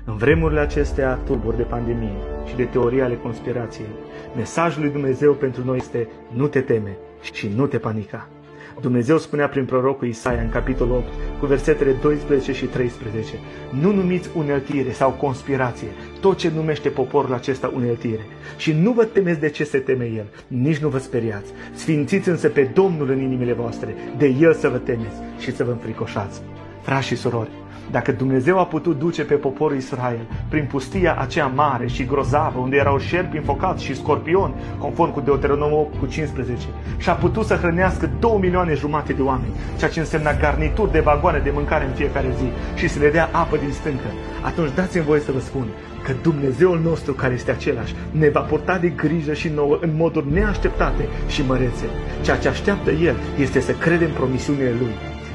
În vremurile acestea tulburi de pandemie și de teorii ale conspirației, mesajul lui Dumnezeu pentru noi este: nu te teme și nu te panica. Dumnezeu spunea prin prorocul Isaia în capitolul 8, cu versetele 12 și 13: nu numiți uneltire sau conspirație tot ce numește poporul acesta uneltire. Și nu vă temeți de ce se teme el, nici nu vă speriați. Sfințiți însă pe Domnul în inimile voastre, de el să vă temeți și să vă înfricoșați. Frați și surori, dacă Dumnezeu a putut duce pe poporul Israel prin pustia aceea mare și grozavă, unde erau șerpi înfocați și scorpioni, conform cu Deuteronom 8 cu 15, și a putut să hrănească 2,5 milioane de oameni, ceea ce însemna garnituri de vagoane de mâncare în fiecare zi, și să le dea apă din stâncă, atunci dați-mi voie să vă spun că Dumnezeul nostru, care este același, ne va purta de grijă și nouă în moduri neașteptate și mărețe. Ceea ce așteaptă El este să credem promisiunile Lui.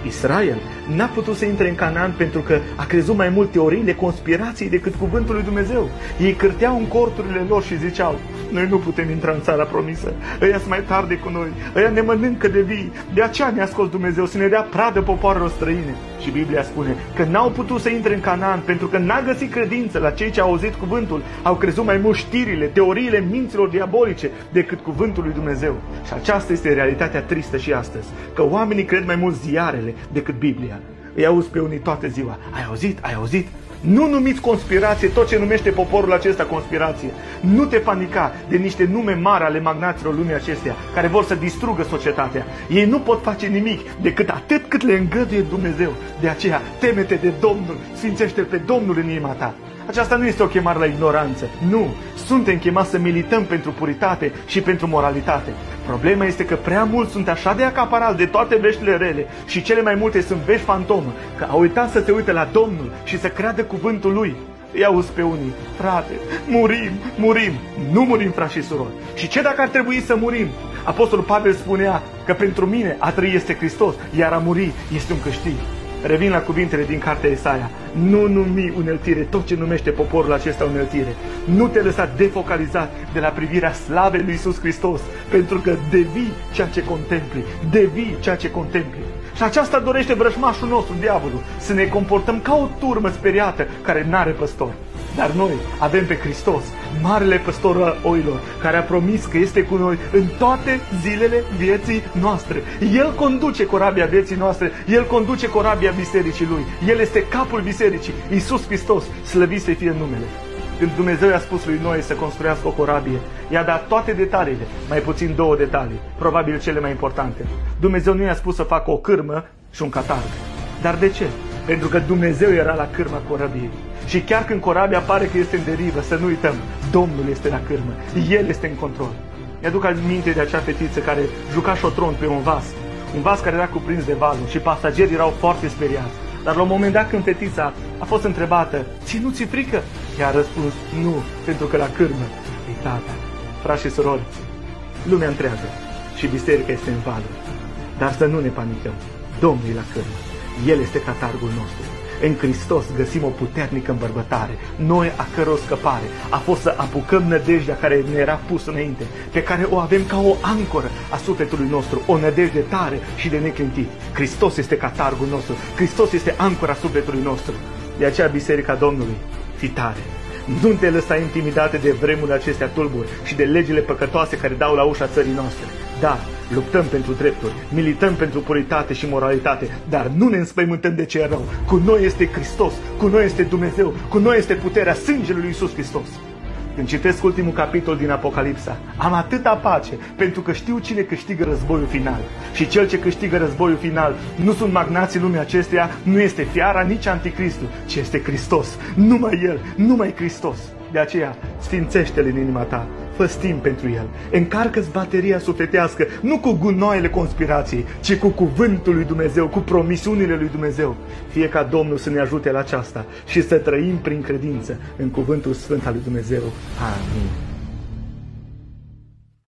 Israel n-a putut să intre în Canaan pentru că a crezut mai mult teoriile conspirației decât cuvântul lui Dumnezeu. Ei cârteau în corturile lor și ziceau: noi nu putem intra în țara promisă, ăia sunt mai tari decât noi, ăia ne mănâncă de vii, de aceea ne-a scos Dumnezeu să ne dea pradă popoarelor străine. Și Biblia spune că n-au putut să intre în Canaan pentru că n-a găsit credință la cei ce au auzit cuvântul. Au crezut mai mult știrile, teoriile minților diabolice decât cuvântul lui Dumnezeu. Și aceasta este realitatea tristă și astăzi, că oamenii cred mai mult ziarele decât Biblia. Îi auzi pe unii toată ziua: ai auzit? Ai auzit? Nu numiți conspirație tot ce numește poporul acesta conspirație. Nu te panica de niște nume mari ale magnaților lumii acesteia care vor să distrugă societatea. Ei nu pot face nimic decât atât cât le îngăduie Dumnezeu. De aceea, teme-te de Domnul, sfințește-L pe Domnul în inima ta. Aceasta nu este o chemare la ignoranță. Nu! Suntem chemați să milităm pentru puritate și pentru moralitate. Problema este că prea mulți sunt așa de acaparați de toate veștile rele și cele mai multe sunt vești fantomă, că au uitat să se uite la Domnul și să creadă cuvântul Lui. Îi auzi pe unii: frate, murim. Nu murim, frați și surori. Și ce dacă ar trebui să murim? Apostolul Pavel spunea că pentru mine a trăi este Hristos, iar a muri este un câștig. Revin la cuvintele din cartea Isaia: nu numi uneltire tot ce numește poporul acesta uneltire. Nu te lăsa defocalizat de la privirea slavei lui Iisus Hristos, pentru că devii ceea ce contempli. Și aceasta dorește vrăjmașul nostru, diavolul, să ne comportăm ca o turmă speriată care n-are păstor. Dar noi avem pe Hristos, marele păstor al oilor, care a promis că este cu noi în toate zilele vieții noastre. El conduce corabia vieții noastre, El conduce corabia bisericii Lui. El este capul bisericii, Iisus Hristos, slăvit să fie numele. Când Dumnezeu i-a spus lui Noe să construiască o corabie, i-a dat toate detaliile, mai puțin 2 detalii, probabil cele mai importante. Dumnezeu nu i-a spus să facă o cârmă și un catarg. Dar de ce? Pentru că Dumnezeu era la cârma corabiei. Și chiar când corabia pare că este în derivă, să nu uităm, Domnul este la cârmă, El este în control. Mi-aduc aminte de acea fetiță care juca șotron pe un vas care era cuprins de valuri și pasagerii erau foarte speriați. Dar la un moment dat, când fetița a fost întrebată: ție nu ți-e frică? Ea a răspuns: nu, pentru că la cârmă e Tata. Frați și surori, lumea întreagă și biserica este în valuri. Dar să nu ne panicăm, Domnul e la cârmă, El este catargul nostru. În Hristos găsim o puternică îmbărbătare, noi a căror scăpare a fost să apucăm nădejdea care ne era pusă înainte, pe care o avem ca o ancoră a sufletului nostru, o nădejde tare și de neclintit. Hristos este catargul nostru, Hristos este ancora sufletului nostru. De aceea, Biserica Domnului, fii tare! Nu te lăsa intimidate de vremurile acestea tulburi și de legile păcătoase care dau la ușa țării noastre. Da, luptăm pentru drepturi, milităm pentru puritate și moralitate, dar nu ne înspăimântăm de ce e rău. Cu noi este Hristos, cu noi este Dumnezeu, cu noi este puterea sângelui lui Iisus Hristos. Când citesc ultimul capitol din Apocalipsa, am atâta pace, pentru că știu cine câștigă războiul final. Și cel ce câștigă războiul final nu sunt magnații lumii acesteia, nu este fiara, nici anticristul, ci este Hristos. Numai El, numai Hristos. De aceea, sfințește-L în inima ta, fă-ți timp pentru El, încarcă-ți bateria sufletească, nu cu gunoaiele conspirației, ci cu cuvântul lui Dumnezeu, cu promisiunile lui Dumnezeu. Fie ca Domnul să ne ajute la aceasta și să trăim prin credință în cuvântul sfânt al lui Dumnezeu. Amin.